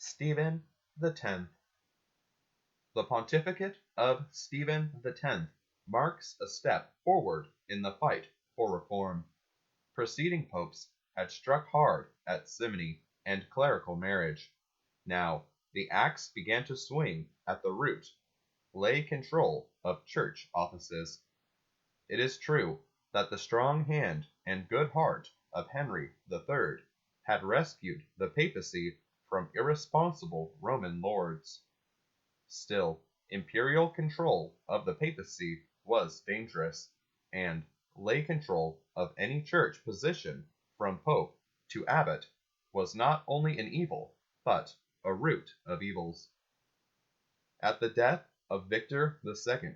Stephen X. The pontificate of Stephen X marks a step forward in the fight for reform. Preceding popes had struck hard at simony and clerical marriage. Now the axe began to swing at the root, lay control of church offices. It is true that the strong hand and good heart of Henry III had rescued the papacy from irresponsible Roman lords. Still, imperial control of the papacy was dangerous, and lay control of any church position from pope to abbot was not only an evil, but a root of evils. At the death of Victor II,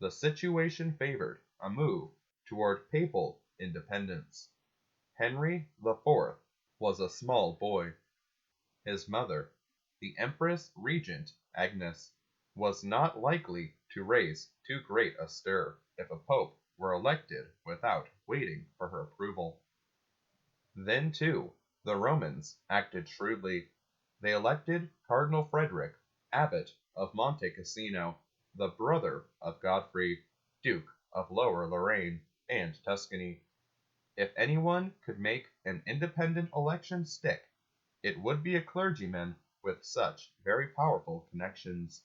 the situation favored a move toward papal independence. Henry IV was a small boy. His mother, the Empress Regent Agnes, was not likely to raise too great a stir if a pope were elected without waiting for her approval. Then, too, the Romans acted shrewdly. They elected Cardinal Frederick, abbot of Monte Cassino, the brother of Godfrey, Duke of Lower Lorraine and Tuscany. If anyone could make an independent election stick, it would be a clergyman with such very powerful connections.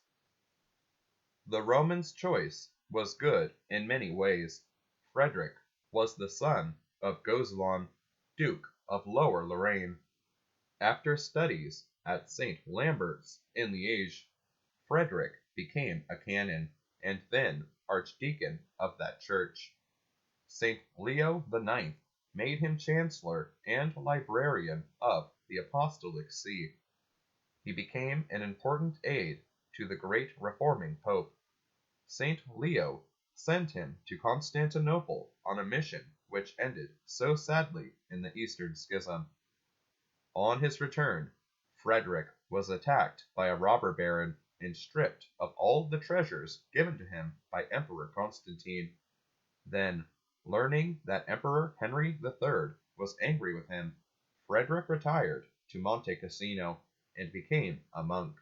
The Romans' choice was good in many ways. Frederick was the son of Gozlon, Duke of Lower Lorraine. After studies at St. Lambert's in Liège, Frederick became a canon and then archdeacon of that church. St. Leo IX made him chancellor and librarian of the Apostolic See. He became an important aid to the great reforming pope. St. Leo sent him to Constantinople on a mission which ended so sadly in the Eastern Schism. On his return, Frederick was attacked by a robber baron and stripped of all the treasures given to him by Emperor Constantine. Then, learning that Emperor Henry III was angry with him, Frederick retired to Monte Cassino and became a monk.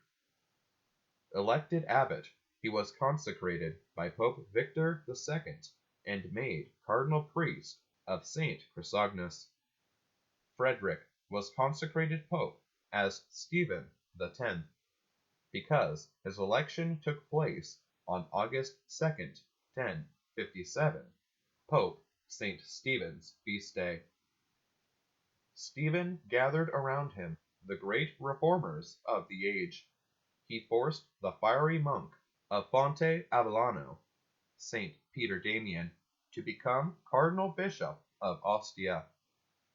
Elected abbot, he was consecrated by Pope Victor II and made cardinal priest of St. Chrysogonus. Frederick was consecrated pope as Stephen X, because his election took place on August 2nd, 1057, Pope St. Stephen's feast day. Stephen gathered around him the great reformers of the age. He forced the fiery monk of Fonte Avellano, St. Peter Damian, to become cardinal bishop of Ostia.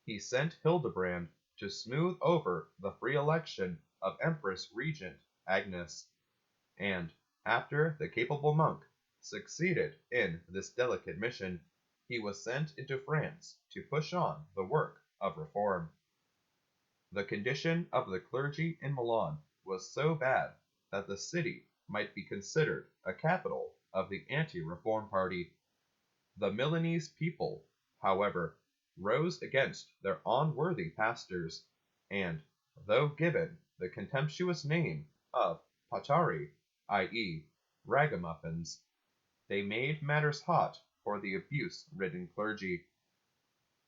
He sent Hildebrand to smooth over the free election of Empress Regent Agnes, and after the capable monk succeeded in this delicate mission, he was sent into France to push on the work of reform. The condition of the clergy in Milan was so bad that the city might be considered a capital of the anti-reform party. The Milanese people, however, rose against their unworthy pastors, and, though given the contemptuous name of patari, i.e., ragamuffins, they made matters hot for the abuse-ridden clergy.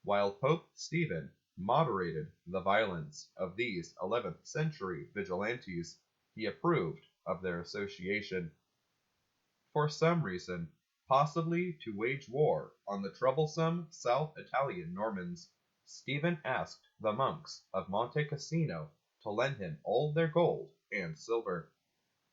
While Pope Stephen moderated the violence of these 11th century vigilantes, he approved of their association. For some reason, possibly to wage war on the troublesome South Italian Normans, Stephen asked the monks of Monte Cassino to lend him all their gold and silver.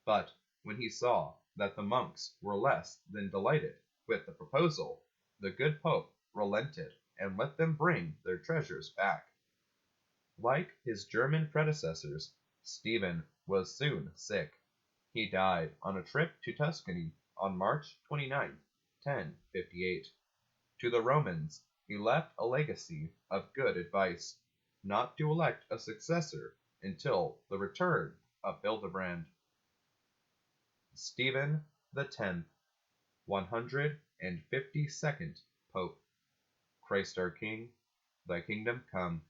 But when he saw that the monks were less than delighted with the proposal, the good pope relented and let them bring their treasures back. Like his German predecessors, Stephen was soon sick. He died on a trip to Tuscany on March 29, 1058. To the Romans, he left a legacy of good advice, not to elect a successor until the return of Hildebrand. Stephen X, 152nd Pope. Christ our King, thy kingdom come.